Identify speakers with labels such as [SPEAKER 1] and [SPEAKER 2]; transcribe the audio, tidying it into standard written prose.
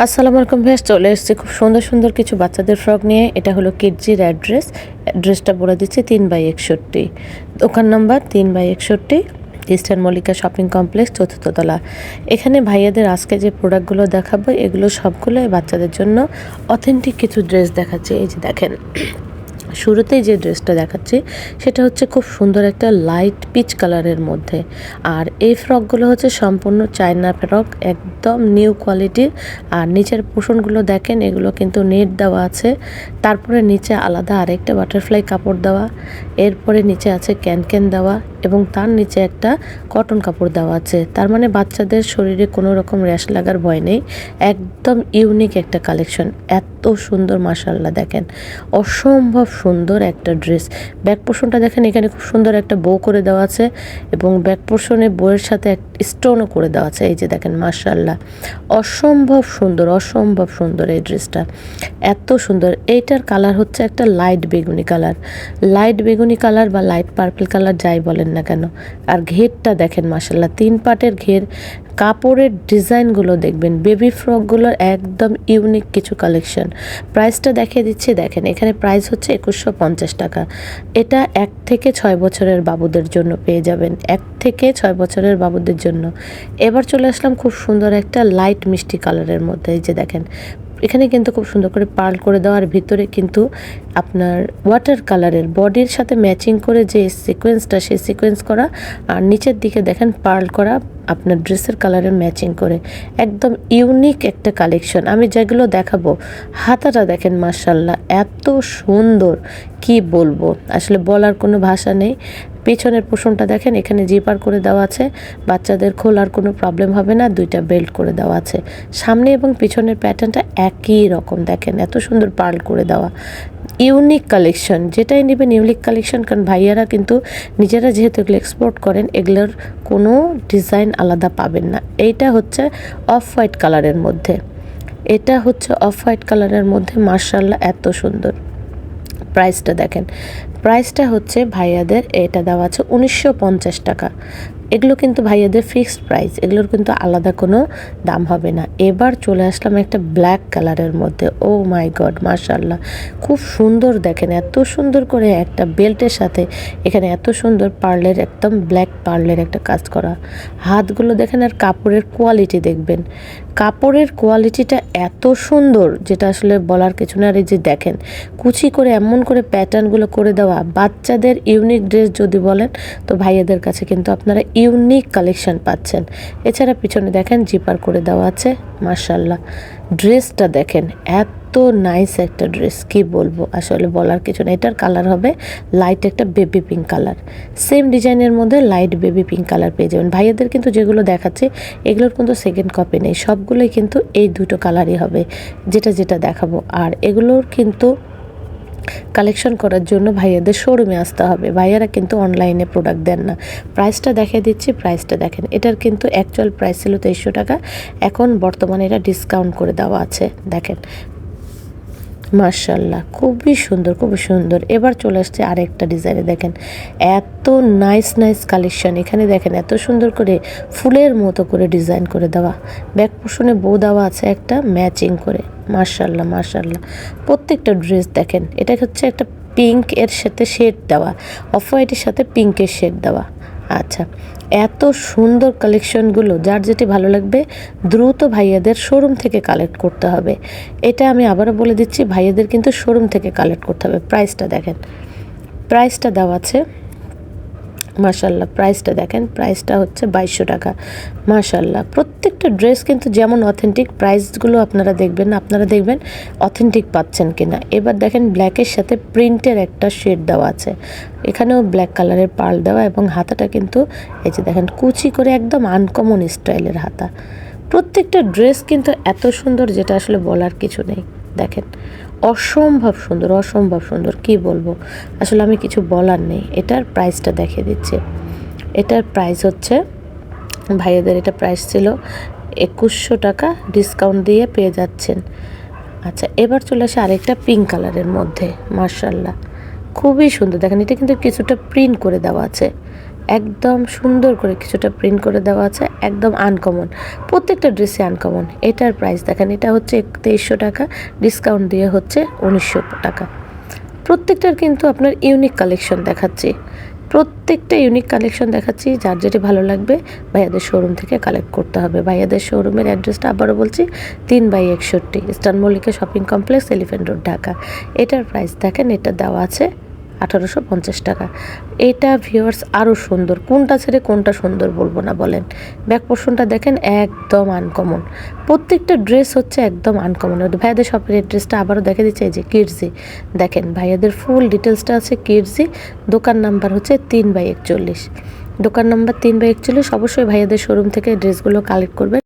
[SPEAKER 1] আসসালামু আলাইকুম ভাইয়া, চলে এসেছি খুব সুন্দর সুন্দর কিছু বাচ্চাদের ফ্রক নিয়ে। এটা হলো কিডজির অ্যাড্রেসটা বলে দিচ্ছি 3/61, দোকান number 3/61, eastern Mallika shopping complex, চতুর্থ তলা। এখানে ভাইয়াদের আজকে যে প্রোডাক্টগুলো দেখাবো এগুলো সবগুলো বাচ্চাদের জন্য অথেন্টিক কিছু ড্রেস দেখাচ্ছে। এই যে দেখেন, শুরুতেই যে ড্রেসটা দেখাচ্ছি সেটা হচ্ছে খুব সুন্দর একটা লাইট পিচ কালারের মধ্যে। আর এই ফ্রকগুলো হচ্ছে সম্পূর্ণ চায়না ফ্রক, একদম নিউ কোয়ালিটির। আর নিচের পোষণগুলো দেখেন, এগুলো কিন্তু নেট দেওয়া আছে, তারপরে নিচে আলাদা আরেকটা বাটারফ্লাই কাপড় দেওয়া, এরপরে নিচে আছে ক্যান দেওয়া এবং তার নিচে একটা কটন কাপড় দেওয়া আছে। তার মানে বাচ্চাদের শরীরে কোনো রকম র্যাশ লাগার ভয় নেই। একদম ইউনিক একটা কালেকশন, এত সুন্দর, মাশাআল্লাহ। দেখেন, অসম্ভব সুন্দর একটা ড্রেস। ব্যাক পোর্শনটা দেখেন, এখানে খুব সুন্দর একটা বো করে দেওয়া আছে এবং ব্যাক পোর্শনে বইয়ের সাথে স্টোনও করে দেওয়া আছে। এই যে দেখেন, মাশাআল্লাহ, অসম্ভব সুন্দর, অসম্ভব সুন্দর এই ড্রেসটা, এত সুন্দর। এইটার কালার হচ্ছে একটা লাইট বেগুনি কালার, লাইট বেগুনি কালার বা লাইট পার্পল কালার, যাই বলেন না কেন। আর ঘেরটা দেখেন, মাশাআল্লাহ, 3 পাটের ঘের। কাপড়ের ডিজাইনগুলো দেখবেন, বেবি ফ্রকগুলোর একদম ইউনিক কিছু কালেকশন। প্রাইসটা দেখিয়ে দিচ্ছি, দেখেন এখানে প্রাইস হচ্ছে 2150 টাকা। এটা 1 থেকে 6 বছরের বাবুদের জন্য পেয়ে যাবেন, 1 থেকে 6 বছরের বাবুদের জন্য। এবার চলে আসলাম খুব সুন্দর একটা লাইট মিষ্টি কালারের মধ্যে। এই যে দেখেন, এখানে কিন্তু খুব সুন্দর করে পার্ল করে দেওয়ার ভিতরে কিন্তু আপনার ওয়াটার কালারের বডির সাথে ম্যাচিং করে যে সিকোয়েন্সটা, সেই সিকোয়েন্স করা। আর নিচের দিকে দেখেন পার্ল করা আপনার ড্রেসের কালারের ম্যাচিং করে, একদম ইউনিক একটা কালেকশন। আমি যেগুলো দেখাবো, হাতাটা দেখেন, মাশাআল্লাহ, এত সুন্দর, কি বলবো, আসলে বলার কোনো ভাষা নেই। পেছনের পোষণটা দেখেন, এখানে জিপার করে দেওয়া আছে, বাচ্চাদের খোলার কোনো প্রবলেম হবে না, 2টা বেল্ট করে দেওয়া আছে। সামনে এবং পিছনের প্যাটার্নটা একই রকম, দেখেন এত সুন্দর পার্ল করে দেওয়া। ইউনিক কালেকশন, যেটাই নেবেন ইউনিক কালেকশন, কারণ ভাইয়ারা কিন্তু নিজেরা যেহেতু এগুলো এক্সপোর্ট করেন, এগুলোর কোনো ডিজাইন আলাদা পাবেন না। এইটা হচ্ছে অফ হোয়াইট কালারের মধ্যে, এটা হচ্ছে অফ হোয়াইট কালারের মধ্যে, মাশাআল্লাহ, এত সুন্দর। প্রাইসটা দেখেন, প্রাইসটা হচ্ছে ভাইয়াদের এটা দেওয়া আছে 1950 টাকা। এগুলো কিন্তু ভাইয়াদের ফিক্সড প্রাইস, এগুলোর কিন্তু আলাদা কোনো দাম হবে না। এবার চলে আসলাম একটা ব্ল্যাক কালারের মধ্যে। ও মাই গড, মাশাআল্লাহ, খুব সুন্দর। দেখেন এত সুন্দর করে একটা বেল্টের সাথে এখানে এত সুন্দর পার্লের, একদম ব্ল্যাক পার্লের একটা কাজ করা। হাতগুলো দেখেন, আর কাপড়ের কোয়ালিটি দেখবেন, কাপড়ের কোয়ালিটিটা এত সুন্দর, যেটা আসলে বলার কিছু না। আর এই যে দেখেন, কুচি করে এমন করে প্যাটার্নগুলো করে দেওয়া। বাচ্চাদের ইউনিক ড্রেস যদি বলেন, তো ভাইয়াদের কাছে কিন্তু আপনারা ইউনিক কালেকশন পাচ্ছেন। এছাড়া পিছনে দেখেন জিপার করে দেওয়া আছে, মাশাআল্লাহ। ড্রেসটা দেখেন, এত নাইস একটা ড্রেস, কি বলবো, আসলে বলার কিছু না। এটার কালার হবে লাইট একটা বেবি পিঙ্ক কালার, সেম ডিজাইনের মধ্যে লাইট বেবি পিঙ্ক কালার পেয়ে যাবেন। ভাইয়াদের কিন্তু যেগুলো দেখাচ্ছে এগুলোর কিন্তু সেকেন্ড কপি নেই, সবগুলোই কিন্তু এই 2টো কালারই হবে, যেটা যেটা দেখাবো। আর এগুলোর কিন্তু কালেকশন করার জন্য ভাইয়াদের শোরুমে আসতে হবে, ভাইয়ারা কিন্তু অনলাইনে প্রোডাক্ট দেন না। প্রাইসটা দেখিয়ে দিচ্ছি, প্রাইসটা দেখেন। এটার কিন্তু অ্যাকচুয়াল প্রাইস ছিল 2300 টাকা, এখন বর্তমানে এটা ডিসকাউন্ট করে দেওয়া আছে। দেখেন, মাশাআল্লাহ, খুবই সুন্দর, খুবই সুন্দর। এবার চলে আসছে আরেকটা ডিজাইনে, দেখেন এত নাইস নাইস কালেকশন। এখানে দেখেন এত সুন্দর করে ফুলের মতো করে ডিজাইন করে দেওয়া, ব্যাক পোর্শনে বো দেওয়া আছে একটা ম্যাচিং করে, মাশাআল্লাহ, মাশাআল্লাহ। প্রত্যেকটা ড্রেস দেখেন, এটা হচ্ছে একটা পিঙ্ক এর সাথে শেড দেওয়া, অফ হোয়াইটের সাথে পিঙ্কের শেড দেওয়া। আচ্ছা, এত সুন্দর কালেকশনগুলো, যার যেটি ভালো লাগবে দ্রুত ভাইয়াদের শোরুম থেকে কালেক্ট করতে হবে। এটা আমি আবারও বলে দিচ্ছি, ভাইয়াদের কিন্তু শোরুম থেকে কালেক্ট করতে হবে। প্রাইসটা দেখেন, প্রাইসটা দেওয়া আছে, মাশাআল্লাহ, প্রাইসটা দেখেন, প্রাইসটা হচ্ছে 2200 টাকা। মাশাআল্লাহ, প্রত্যেকটা ড্রেস কিন্তু যেমন অথেন্টিক, প্রাইসগুলো আপনারা দেখবেন, আপনারা দেখবেন অথেন্টিক পাচ্ছেন কিনা। এবার দেখেন, ব্ল্যাকের সাথে প্রিন্টের একটা শেড দেওয়া আছে, এখানেও ব্ল্যাক কালারের পার্ল দেওয়া, এবং হাতাটা কিন্তু এই যে দেখেন কুচি করে, একদম আনকমন স্টাইলের হাতা। প্রত্যেকটা ড্রেস কিন্তু এত সুন্দর, যেটা আসলে বলার কিছু নেই। দেখেন, অসম্ভব সুন্দর, অসম্ভব সুন্দর, কি বলবো, আসলে আমি কিছু বলার নেই। এটার প্রাইসটা দেখিয়ে দিচ্ছে, এটার প্রাইস হচ্ছে ভাইয়াদের, এটা প্রাইস ছিল 2100 টাকা, ডিসকাউন্ট দিয়ে পেয়ে যাচ্ছেন। আচ্ছা, এবার চলে আসে আরেকটা পিঙ্ক কালারের মধ্যে, মাশাআল্লাহ, খুবই সুন্দর। দেখেন, এটা কিন্তু কিছুটা প্রিন্ট করে দেওয়া আছে, একদম সুন্দর করে কিছুটা প্রিন্ট করে দেওয়া আছে, একদম আনকমন, প্রত্যেকটা ড্রেসই আনকমন। এটার প্রাইস দেখেন, এটা হচ্ছে 2300 টাকা, ডিসকাউন্ট দিয়ে হচ্ছে 1900 টাকা। প্রত্যেকটার কিন্তু আপনার ইউনিক কালেকশন দেখাচ্ছি, প্রত্যেকটা ইউনিক কালেকশন দেখাচ্ছি। যার যেটি ভালো লাগবে ভাইয়াদের শোরুম থেকে কালেক্ট করতে হবে। ভাইয়াদের শোরুমের অ্যাড্রেসটা আবারও বলছি, 3/61 eastern Mallika shopping complex, elephant road, Dhaka. এটার প্রাইস দেখেন, এটা দেওয়া আছে 1850 টাকা। এটা ভিউয়ার্স আরও সুন্দর, কোনটা ছেড়ে কোনটা সুন্দর বলবো না বলেন। ব্যাক পোর্শনটা দেখেন, একদম আনকমন, প্রত্যেকটা ড্রেস হচ্ছে একদম আনকমন। ভাইয়াদের শপের অ্যাড্রেসটা আবারও দেখে দিচ্ছে, এই যে কিডজি, দেখেন ভাইয়াদের ফুল ডিটেলসটা আছে কিডজি। দোকান নাম্বার হচ্ছে 3/41, দোকান নাম্বার 3/41। অবশ্যই ভাইয়াদের শোরুম থেকে ড্রেসগুলো কালেক্ট করবেন।